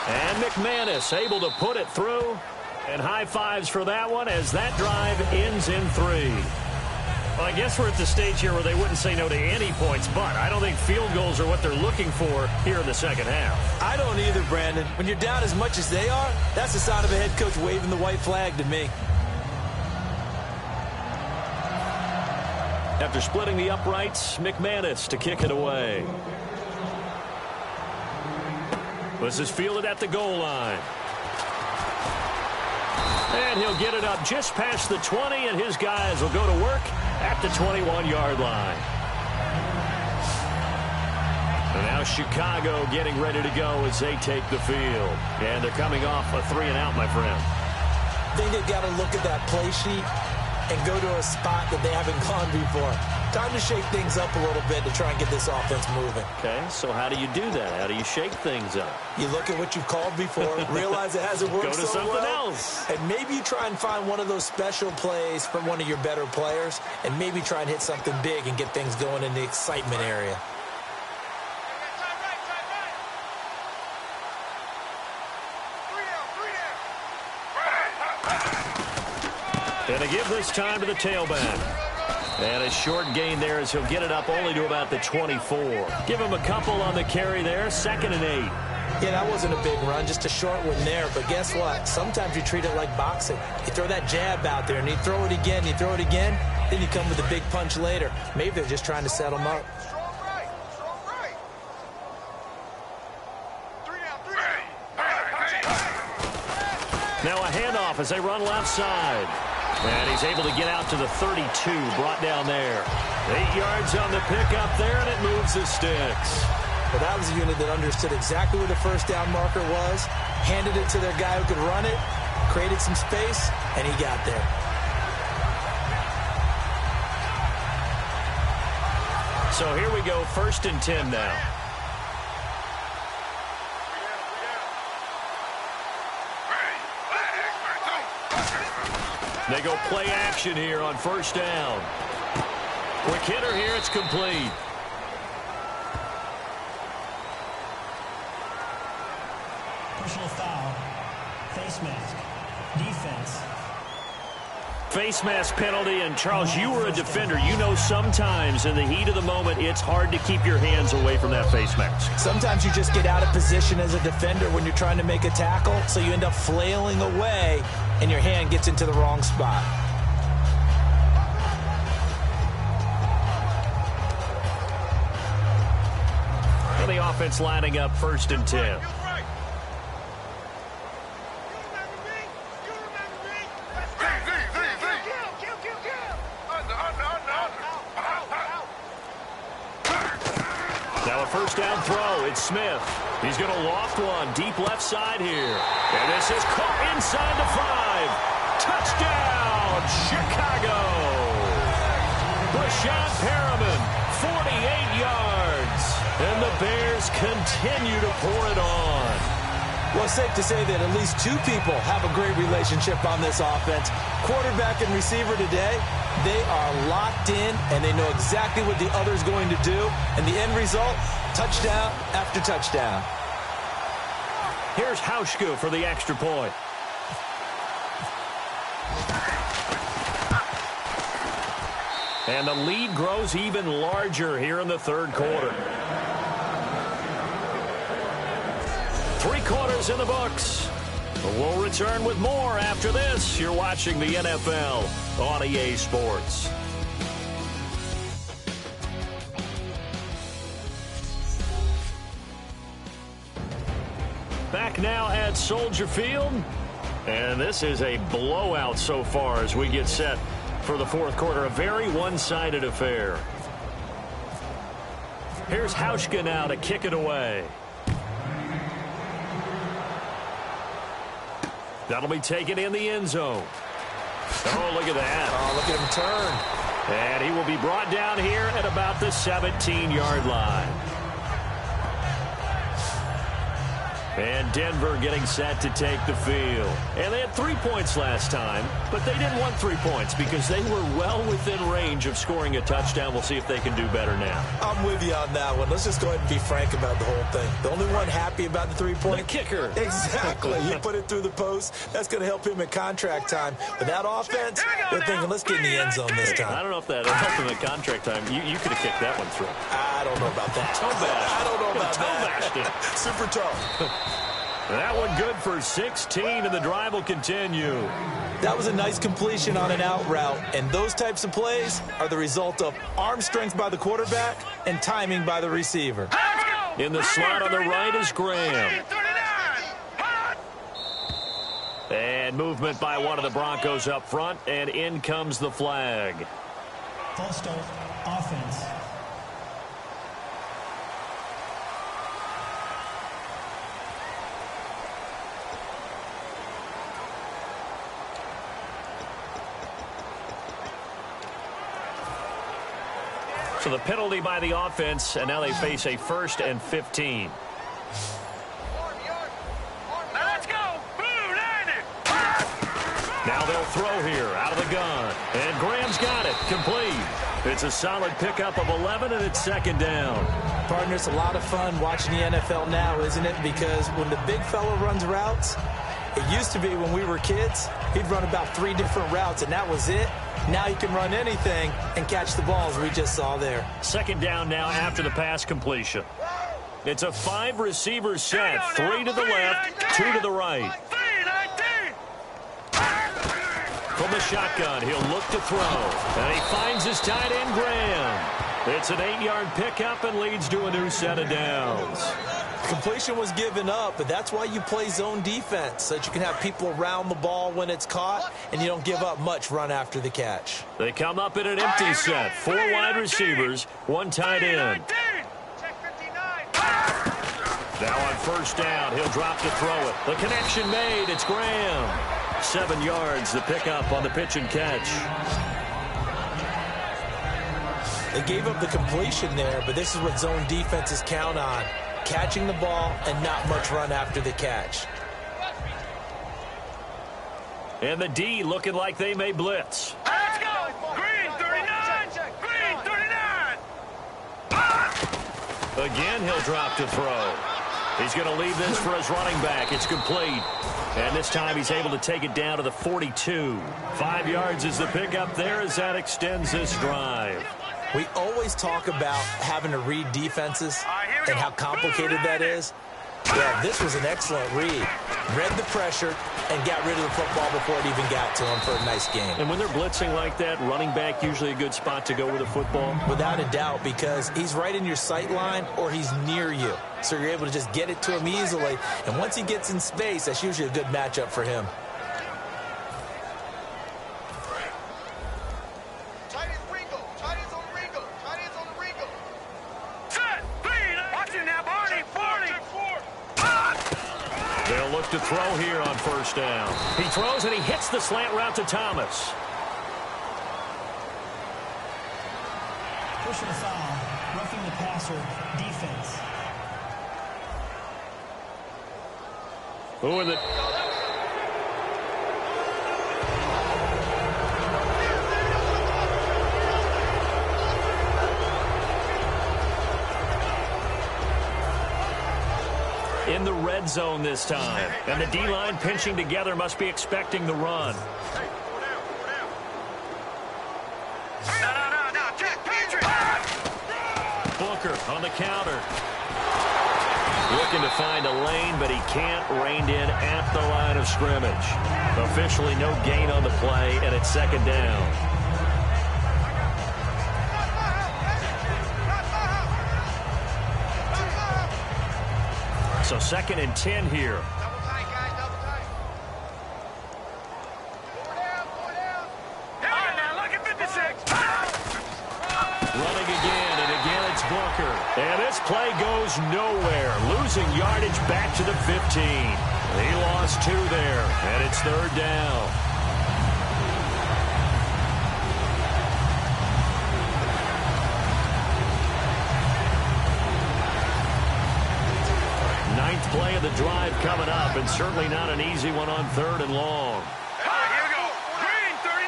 C: And McManus able to put it through. And high fives for that one as that drive ends in 3. Well, I guess we're at the stage here where they wouldn't say no to any points, but I don't think field goals are what they're looking for here in the second half.
D: I don't either, Brandon. When you're down as much as they are, that's the sign of a head coach waving the white flag to me.
C: After splitting the uprights, McManus to kick it away. This is fielded at the goal line. And he'll get it up just past the 20, and his guys will go to work at the 21-yard line. And now Chicago getting ready to go as they take the field. And they're coming off a 3-and-out, my friend.
D: I think they've got to look at that play sheet and go to a spot that they haven't gone before. Time to shake things up a little bit to try and get this offense moving.
C: Okay, so how do you do that? How do you shake things up?
D: You look at what you've called before, realize it hasn't worked
C: Go to
D: so
C: something
D: well,
C: else.
D: and maybe you try and find one of those special plays from one of your better players, and maybe try and hit something big and get things going in the excitement area.
C: And to give this time to the tailback. And a short gain there as he'll get it up only to about the 24. Give him a couple on the carry there, 2nd and 8.
D: Yeah, that wasn't a big run, just a short one there. But guess what? Sometimes you treat it like boxing. You throw that jab out there, and you throw it again, then you come with a big punch later. Maybe they're just trying to set him up.
C: Now a handoff as they run left side. And he's able to get out to the 32, brought down there. 8 yards on the pickup there, and it moves the sticks.
D: Well, that was a unit that understood exactly where the first down marker was, handed it to their guy who could run it, created some space, and he got there.
C: So here we go, 1st and 10 now. They go play action here on 1st down. Quick hitter here, it's complete.
E: Personal foul. Face mask. Defense.
C: Face mask penalty, and Charles, you were a defender. You know sometimes in the heat of the moment, it's hard to keep your hands away from that face mask.
D: Sometimes you just get out of position as a defender when you're trying to make a tackle, so you end up flailing away, and your hand gets into the wrong spot.
C: And the offense lining up 1st and 10. Now a 1st down throw. It's Smith. He's going to loft one deep left side here. And this is caught inside the 5. Touchdown, Chicago. Brashad Perriman, 48 yards. And the Bears continue to pour it on.
D: Well, it's safe to say that at least 2 people have a great relationship on this offense. Quarterback and receiver today, they are locked in, and they know exactly what the other's going to do. And the end result, touchdown after touchdown.
C: Here's Hauschka for the extra point. And the lead grows even larger here in the 3rd quarter. 3 quarters in the books. We'll return with more after this. You're watching the NFL on EA Sports. Back now at Soldier Field. And this is a blowout so far as we get set for the 4th quarter. A very one-sided affair. Here's Hauschka now to kick it away. That'll be taken in the end zone. Oh, look at that.
D: Oh, look at him turn.
C: And he will be brought down here at about the 17-yard line. And Denver getting set to take the field. And they had 3 points last time, but they didn't want 3 points because they were well within range of scoring a touchdown. We'll see if they can do better now.
D: I'm with you on that one. Let's just go ahead and be frank about the whole thing. The only one happy about the 3-point.
C: The kicker.
D: Exactly. You put it through the post. That's going to help him in contract time. But that offense, they're thinking, let's get in the end zone this time.
C: I don't know if that helped him in contract time. You could have kicked that one through.
D: I don't know about that. I don't know about that. Super tough.
C: That one good for 16, and the drive will continue.
D: That was a nice completion on an out route, and those types of plays are the result of arm strength by the quarterback and timing by the receiver.
C: In the slot on the right is Graham. And movement by one of the Broncos up front, and in comes the flag.
E: False start, offense.
C: So the penalty by the offense, and now they face a 1st and 15. Now they'll throw here out of the gun. And Graham's got it. Complete. It's a solid pickup of 11, and it's 2nd down.
D: Partner, it's a lot of fun watching the NFL now, isn't it? Because when the big fella runs routes, It used to be when we were kids, he'd run about 3 different routes, and that was it. Now he can run anything and catch the balls we just saw there.
C: Second down now after the pass completion. It's a 5-receiver set. 3 to the left, 2 to the right. From the shotgun, he'll look to throw. And he finds his tight end, Graham. It's an 8-yard pickup and leads to a new set of downs.
D: Completion was given up, but that's why you play zone defense, so that you can have people around the ball when it's caught, and you don't give up much run after the catch.
C: They come up in an empty set. 4 wide receivers, 1 tight end. Now on first down, he'll drop to throw it. The connection made. It's Graham. 7 yards, the pickup on the pitch and catch.
D: They gave up the completion there, but this is what zone defenses count on. Catching the ball and not much run after the catch.
C: And the D looking like they may blitz.
G: Let's go! Green 39! Green 39!
C: Again, he'll drop to throw. He's going to leave this for his running back. It's complete. And this time he's able to take it down to the 42. 5 yards is the pickup there as that extends this drive.
D: We always talk about having to read defenses and how complicated that is. Well, this was an excellent read. Read the pressure and got rid of the football before it even got to him for a nice game.
C: And when they're blitzing like that, running back usually a good spot to go with the football?
D: Without a doubt, because he's right in your sight line or he's near you. So you're able to just get it to him easily. And once he gets in space, that's usually a good matchup for him.
C: They'll look to throw here on first down. He throws and he hits the slant route to Thomas.
E: Personal foul, roughing the passer, defense.
C: Who are the... In the red zone this time. And the D-line pinching together must be expecting the run. Booker on the counter. Looking to find a lane, but he can't. Reined in at the line of scrimmage. Officially no gain on the play, and it's second down. So 2nd and 10 here.
G: Double tight, guys, double tight. Four down. All right, now look at 56.
C: Running again, and again it's Booker. And this play goes nowhere. Losing yardage back to the 15. He lost 2 there, and it's 3rd down. Ninth play of the drive coming up, and certainly not an easy one on 3rd and long.
G: All right, here we go. Green 39.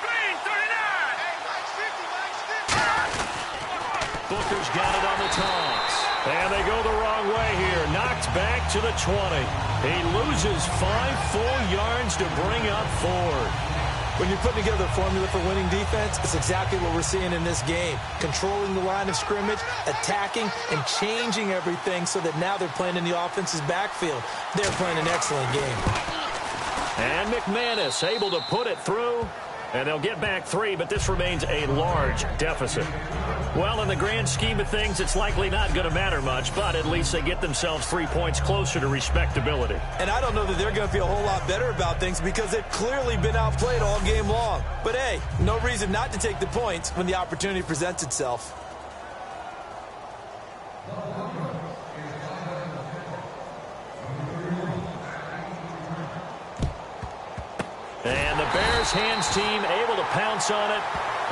G: Green 39. Hey, Mike's 50.
C: Booker's got it on the toss. And they go the wrong way here. Knocked back to the 20. He loses 5 full yards to bring up 4.
D: When you're putting together a formula for winning defense, it's exactly what we're seeing in this game. Controlling the line of scrimmage, attacking, and changing everything so that now they're playing in the offense's backfield. They're playing an excellent game.
C: And McManus able to put it through. And they'll get back 3, but this remains a large deficit. Well, in the grand scheme of things, it's likely not going to matter much, but at least they get themselves 3 points closer to respectability.
D: And I don't know that they're going to feel a whole lot better about things because they've clearly been outplayed all game long. But hey, no reason not to take the points when the opportunity presents itself.
C: And the Bears hands team able to pounce on it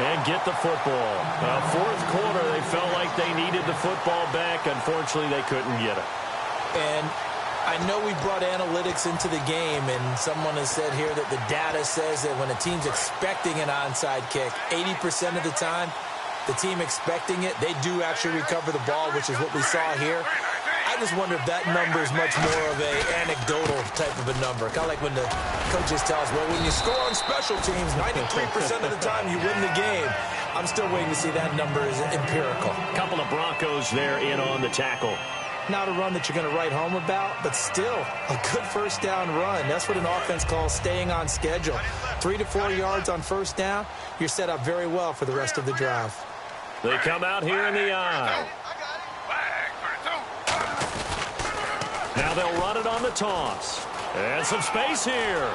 C: and get the football. 4th quarter, they felt like they needed the football back. Unfortunately, they couldn't get it.
D: And I know we brought analytics into the game, and someone has said here that the data says that when a team's expecting an onside kick, 80% of the time, the team expecting it, they do actually recover the ball, which is what we saw here. I just wonder if that number is much more of a anecdotal type of a number. Kind of like when the coaches tell us, well, when you score on special teams, 93% of the time you win the game. I'm still waiting to see that number is empirical.
C: Couple of Broncos there in on the tackle.
D: Not a run that you're going to write home about, but still a good first down run. That's what an offense calls staying on schedule. 3 to 4 yards on first down, you're set up very well for the rest of the drive.
C: They come out here in the eye. Now they'll run it on the toss. And some space here.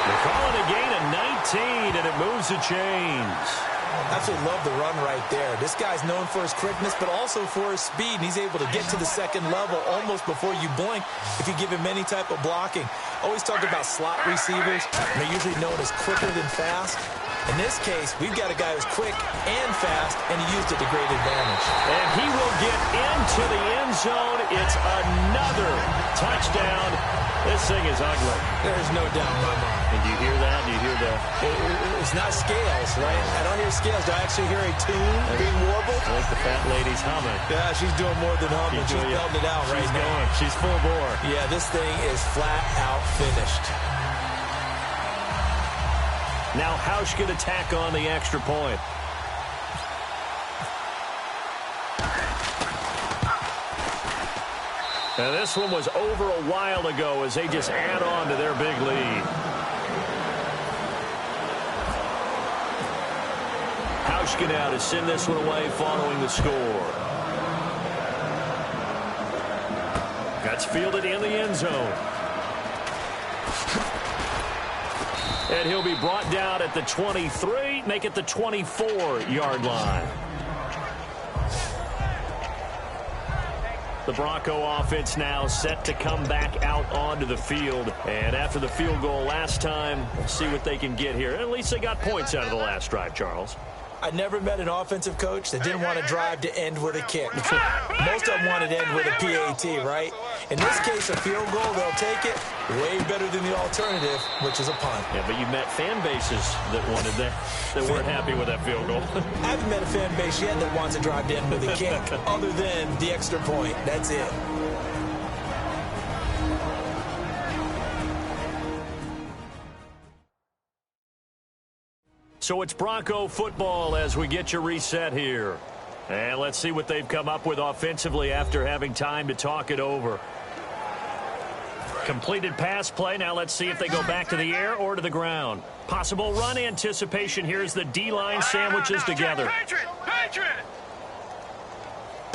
C: They're calling a gain of 19, and it moves the chains.
D: Absolutely love the run right there. This guy's known for his quickness, but also for his speed. And he's able to get to the second level almost before you blink if you give him any type of blocking. Always talk about slot receivers. They're usually known as quicker than fast. In this case, we've got a guy who's quick and fast, and he used it to great advantage.
C: And he will get into the end zone. It's another touchdown. This thing is ugly.
D: There's no doubt in my mind.
C: And do you hear that? Do you hear that?
D: It's not scales, right? I don't hear scales. Do I actually hear a tune being warbled?
C: I think the fat lady's humming.
D: Yeah, she's doing more than humming. She's belting it out right now.
C: Going. She's full bore.
D: Yeah, this thing is flat out finished.
C: Now Hausch going to tack on the extra point. And this one was over a while ago as they just add on to their big lead. Hausch now to send this one away following the score. That's fielded in the end zone. And he'll be brought down at the 23, make it the 24-yard line. The Bronco offense now set to come back out onto the field. And after the field goal last time, we'll see what they can get here. At least they got points out of the last drive, Charles.
D: I never met an offensive coach that didn't want to drive to end with a kick. Most of them wanted to end with a PAT, right? In this case, a field goal, they'll take it. Way better than the alternative, which is a punt.
C: Yeah, but you met fan bases that wanted that weren't happy with that field goal.
D: I haven't met a fan base yet that wants to drive to end with a kick, other than the extra point. That's it.
C: So it's Bronco football as we get you reset here. And let's see what they've come up with offensively after having time to talk it over. Completed pass play. Now let's see if they go back to the air or to the ground. Possible run anticipation. Here's the D-line sandwiches together.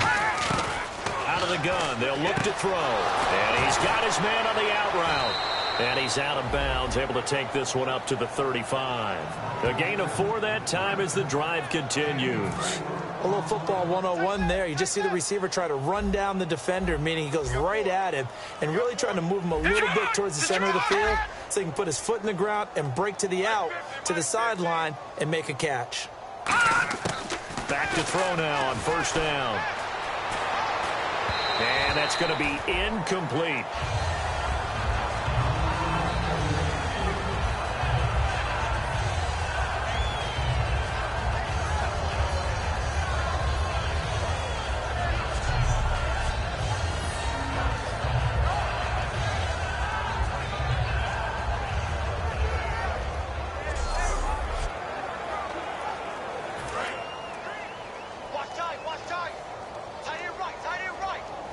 C: Out of the gun. They'll look to throw. And he's got his man on the out route. And he's out of bounds, able to take this one up to the 35. A gain of 4 that time as the drive continues.
D: A little football 101 there. You just see the receiver try to run down the defender, meaning he goes right at him and really trying to move him a little bit towards the center of the field so he can put his foot in the ground and break to the out, to the sideline, and make a catch.
C: Back to throw now on first down. And that's going to be incomplete.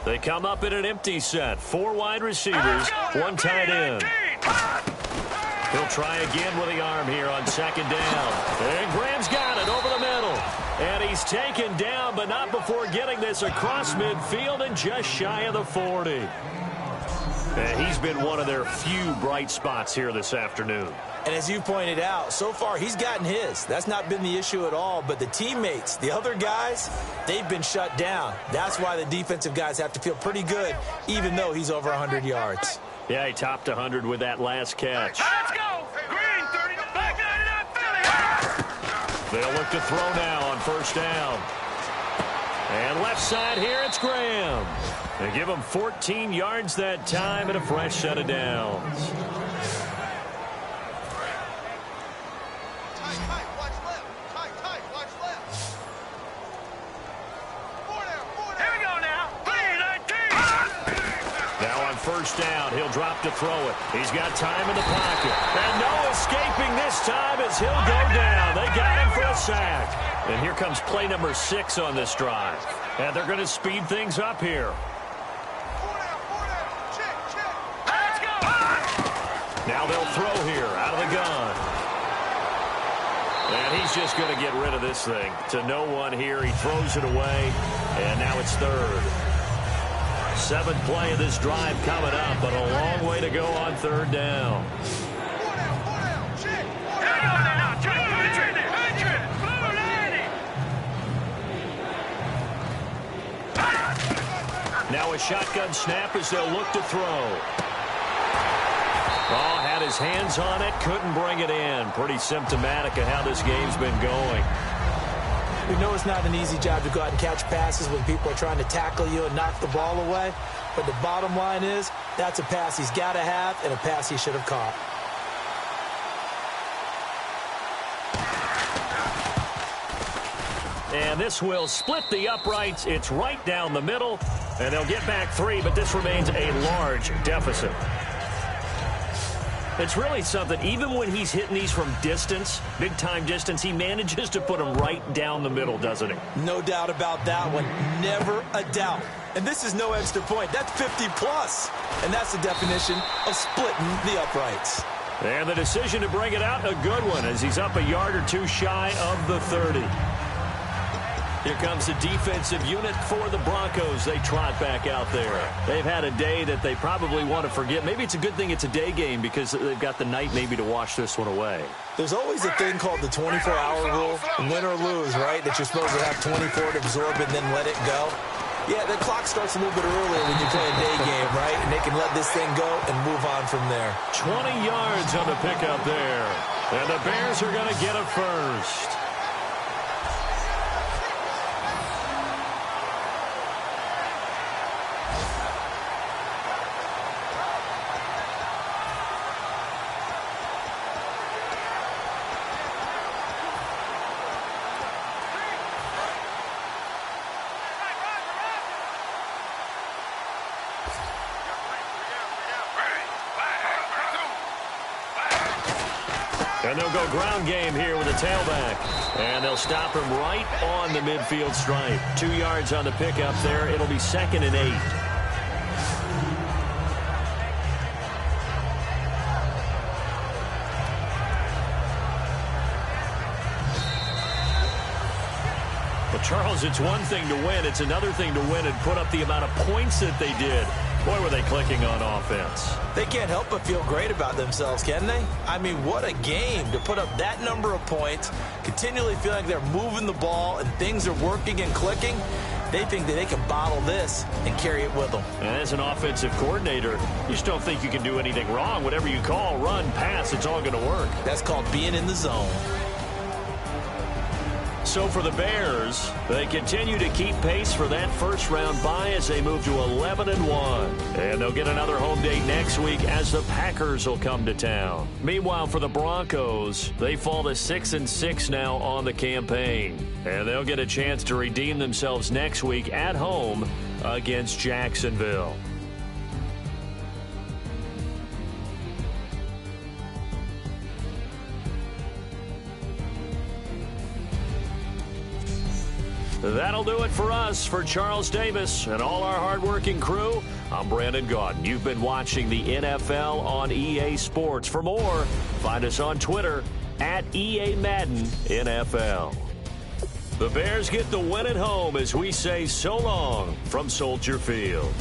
C: They come up in an empty set. 4 wide receivers, 1 tight end. He'll try again with the arm here on second down. And Graham's got it over the middle. And he's taken down, but not before getting this across midfield and just shy of the 40. And he's been one of their few bright spots here this afternoon.
D: And as you pointed out, so far he's gotten his. That's not been the issue at all. But the teammates, the other guys, they've been shut down. That's why the defensive guys have to feel pretty good, even though he's over 100 yards.
C: Yeah, he topped 100 with that last catch.
G: Let's go! Green, 30, back 99, Philly!
C: They'll look to throw now on first down. And left side here, it's Graham. They give him 14 yards that time and a fresh set of downs. first down. He'll drop to throw it. He's got time in the pocket. And no escaping this time as he'll go down. They got him for a sack. And here comes play number 6 on this drive. And they're going to speed things up here. Now they'll throw here out of the gun. And he's just going to get rid of this thing. To no one here. He throws it away. And now it's third. 7th play of this drive coming up, but a long way to go on third down. Now a shotgun snap as they'll look to throw. Oh, had his hands on it, couldn't bring it in. Pretty symptomatic of how this game's been going.
D: We know it's not an easy job to go out and catch passes when people are trying to tackle you and knock the ball away. But the bottom line is, that's a pass he's got to have and a pass he should have caught.
C: And this will split the uprights. It's right down the middle. And they'll get back 3, but this remains a large deficit. It's really something. Even when he's hitting these from distance, big-time distance, he manages to put them right down the middle, doesn't he?
D: No doubt about that one. Never a doubt. And this is no extra point. That's 50-plus. And that's the definition of splitting the uprights.
C: And the decision to bring it out, a good one, as he's up a yard or two shy of the 30. Here comes the defensive unit for the Broncos. They trot back out there. They've had a day that they probably want to forget. Maybe it's a good thing it's a day game because they've got the night maybe to wash this one away.
D: There's always a thing called the 24-hour rule, win or lose, right, that you're supposed to have 24 to absorb and then let it go. Yeah, the clock starts a little bit earlier when you play a day game, right, and they can let this thing go and move on from there.
C: 20 yards on the pickup there. And the Bears are going to get a first. And they'll go ground game here with a tailback. And they'll stop him right on the midfield stripe. 2 yards on the pickup there. It'll be 2nd and 8. Well, Charles, it's one thing to win. It's another thing to win and put up the amount of points that they did. Boy, were they clicking on offense.
D: They can't help but feel great about themselves, can they? I mean, what a game to put up that number of points, continually feel like they're moving the ball and things are working and clicking. They think that they can bottle this and carry it with them.
C: And as an offensive coordinator, you just don't think you can do anything wrong. Whatever you call, run, pass, it's all going to work.
D: That's called being in the zone.
C: So for the Bears, they continue to keep pace for that first-round bye as they move to 11-1. And they'll get another home date next week as the Packers will come to town. Meanwhile, for the Broncos, they fall to 6-6 now on the campaign. And they'll get a chance to redeem themselves next week at home against Jacksonville. That'll do it for us. For Charles Davis and all our hardworking crew, I'm Brandon Gaudin. You've been watching the NFL on EA Sports. For more, find us on Twitter at EA Madden NFL. The Bears get the win at home as we say so long from Soldier Field.